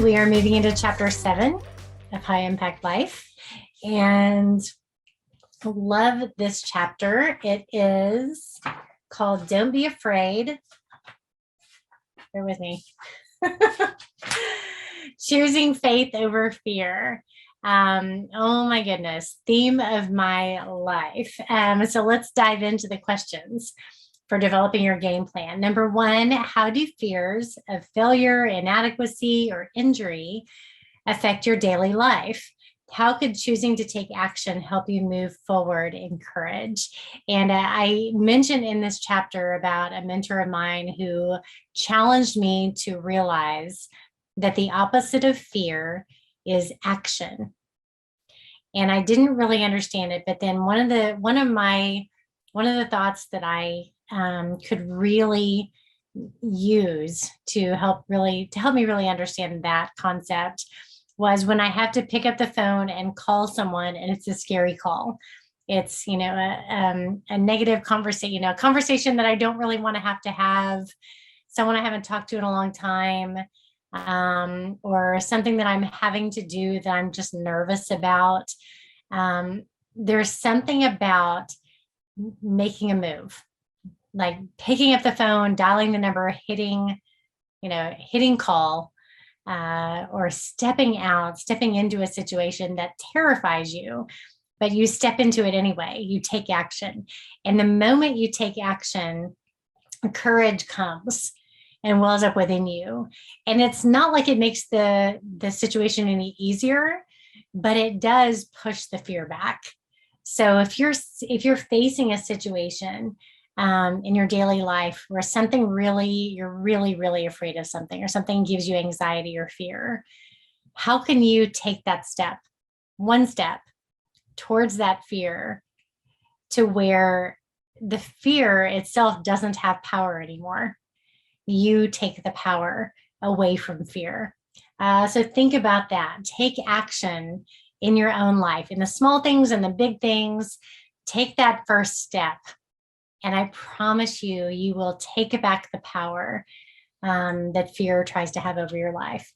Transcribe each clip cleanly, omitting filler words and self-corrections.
we are moving into chapter 7 of High Impact Life, and I love this chapter. It is called Don't Be Afraid. Bear with me. Choosing faith over fear. Oh my goodness, theme of my life. So let's dive into the questions for developing your game plan. Number one, how do fears of failure, inadequacy, or injury affect your daily life? How could choosing to take action help you move forward in courage? And I mentioned in this chapter about a mentor of mine who challenged me to realize that the opposite of fear is action. And I didn't really understand it, but then one of the thoughts that I could really use to help me really understand that concept was when I have to pick up the phone and call someone and it's a scary call. It's, a negative conversation, a conversation that I don't really want to have, someone I haven't talked to in a long time, or something that I'm having to do that I'm just nervous about. There's something about making a move, like picking up the phone, dialing the number, hitting call, or stepping into a situation that terrifies you, but you step into it anyway. You take action. And the moment you take action, courage comes and wells up within you. And it's not like it makes the situation any easier, but it does push the fear back. So if you're facing a situation in your daily life where you're really afraid of something, or something gives you anxiety or fear, how can you take that one step towards that fear, to where the fear itself doesn't have power anymore? You take the power away from fear. So think about that. Take action in your own life, in the small things and the big things. Take that first step. And I promise you, you will take back the power that fear tries to have over your life.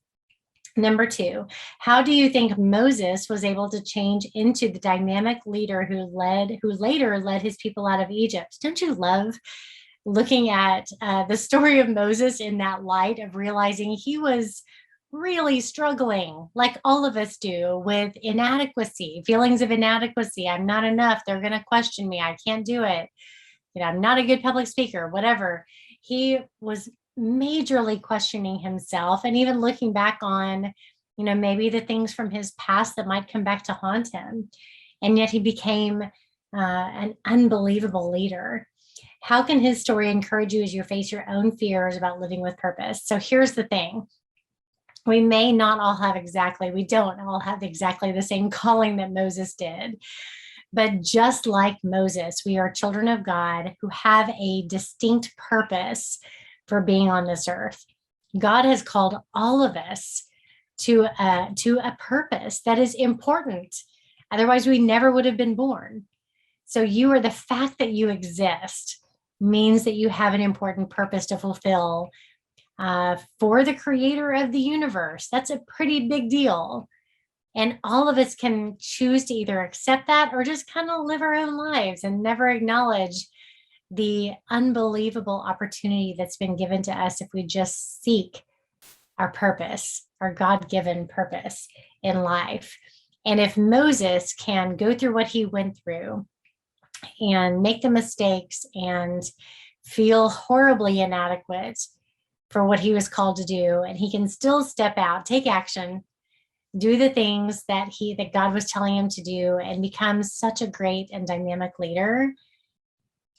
Number two, how do you think Moses was able to change into the dynamic leader who later led his people out of Egypt? Don't you love looking at the story of Moses in that light of realizing he was really struggling, like all of us do, with inadequacy, feelings of inadequacy. I'm not enough. They're going to question me. I can't do it. I'm not a good public speaker, whatever. He was majorly questioning himself, and even looking back on, maybe the things from his past that might come back to haunt him. And yet he became an unbelievable leader. How can his story encourage you as you face your own fears about living with purpose? So here's the thing. We don't all have exactly the same calling that Moses did. But just like Moses, we are children of God who have a distinct purpose for being on this earth. God has called all of us to a purpose that is important. Otherwise, we never would have been born. So the fact that you exist means that you have an important purpose to fulfill for the creator of the universe. That's a pretty big deal. And all of us can choose to either accept that or just kind of live our own lives and never acknowledge the unbelievable opportunity that's been given to us if we just seek our purpose, our God-given purpose in life. And if Moses can go through what he went through and make the mistakes and feel horribly inadequate for what he was called to do, and he can still step out, take action, do the things that God was telling him to do, and become such a great and dynamic leader,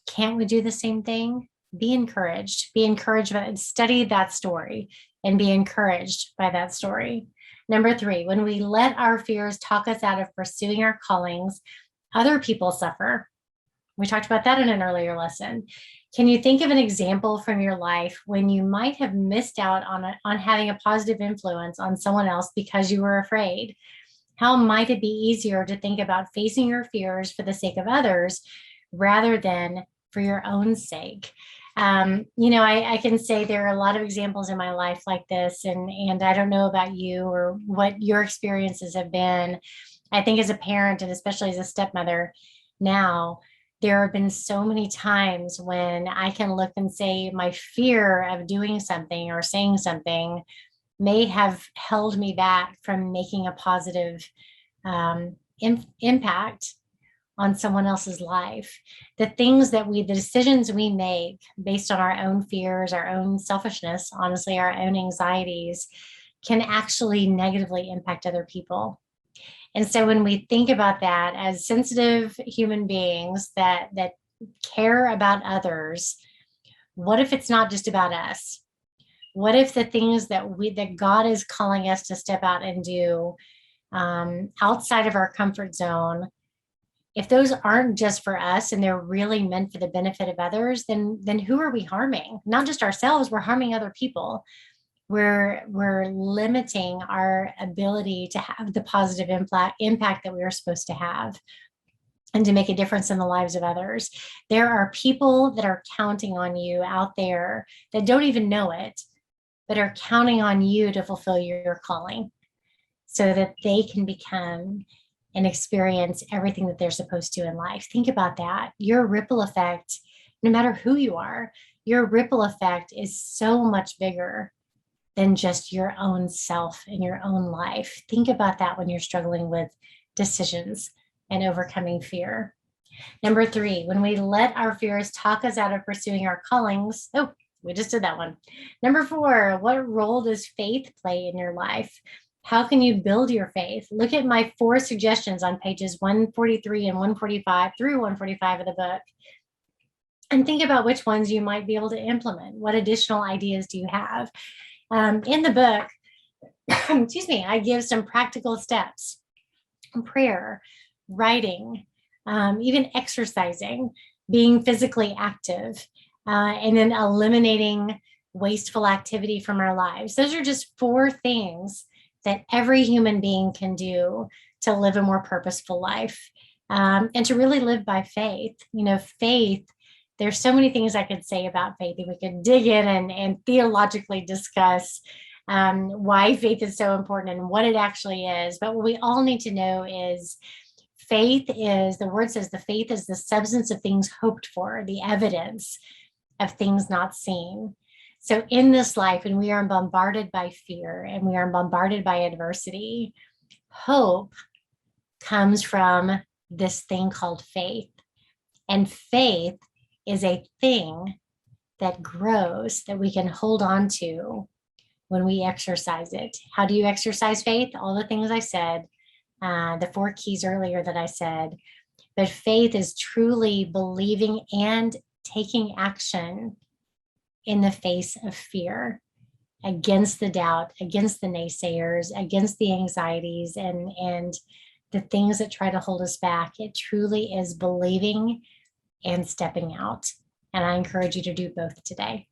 can't we do the same thing? Be encouraged by it. Study that story and be encouraged by that story. Number three, when we let our fears talk us out of pursuing our callings, other people suffer. We talked about that in an earlier lesson. Can you think of an example from your life when you might have missed out on having a positive influence on someone else because you were afraid? How might it be easier to think about facing your fears for the sake of others rather than for your own sake? I can say there are a lot of examples in my life like this, and I don't know about you or what your experiences have been. I think as a parent and especially as a stepmother now, there have been so many times when I can look and say my fear of doing something or saying something may have held me back from making a positive impact on someone else's life. The decisions we make based on our own fears, our own selfishness, honestly, our own anxieties, can actually negatively impact other people. And so when we think about that as sensitive human beings that care about others, what if it's not just about us? What if the things that God is calling us to step out and do outside of our comfort zone, if those aren't just for us and they're really meant for the benefit of others, then who are we harming? Not just ourselves, we're harming other people. We're limiting our ability to have the positive impact that we are supposed to have and to make a difference in the lives of others. There are people that are counting on you out there that don't even know it, but are counting on you to fulfill your calling so that they can become and experience everything that they're supposed to in life. Think about that. Your ripple effect, no matter who you are, your ripple effect is so much bigger than just your own self and your own life. Think about that when you're struggling with decisions and overcoming fear. Number 3, when we let our fears talk us out of pursuing our callings. Oh, we just did that one. Number 4, what role does faith play in your life? How can you build your faith? Look at my 4 suggestions on pages 143 and 145 through 145 of the book. And think about which ones you might be able to implement. What additional ideas do you have? In the book, excuse me, I give some practical steps: prayer, writing, even exercising, being physically active, and then eliminating wasteful activity from our lives. Those are just 4 things that every human being can do to live a more purposeful life, and to really live by faith. Faith, there's so many things I could say about faith that we could dig in and theologically discuss why faith is so important and what it actually is. But what we all need to know is the word says the faith is the substance of things hoped for, the evidence of things not seen. So in this life, when we are bombarded by fear and we are bombarded by adversity, hope comes from this thing called faith. And faith is a thing that grows, that we can hold on to when we exercise it. How do you exercise faith? All the things I said, the 4 keys earlier that I said. But faith is truly believing and taking action in the face of fear, against the doubt, against the naysayers, against the anxieties and the things that try to hold us back. It truly is believing and stepping out. And I encourage you to do both today.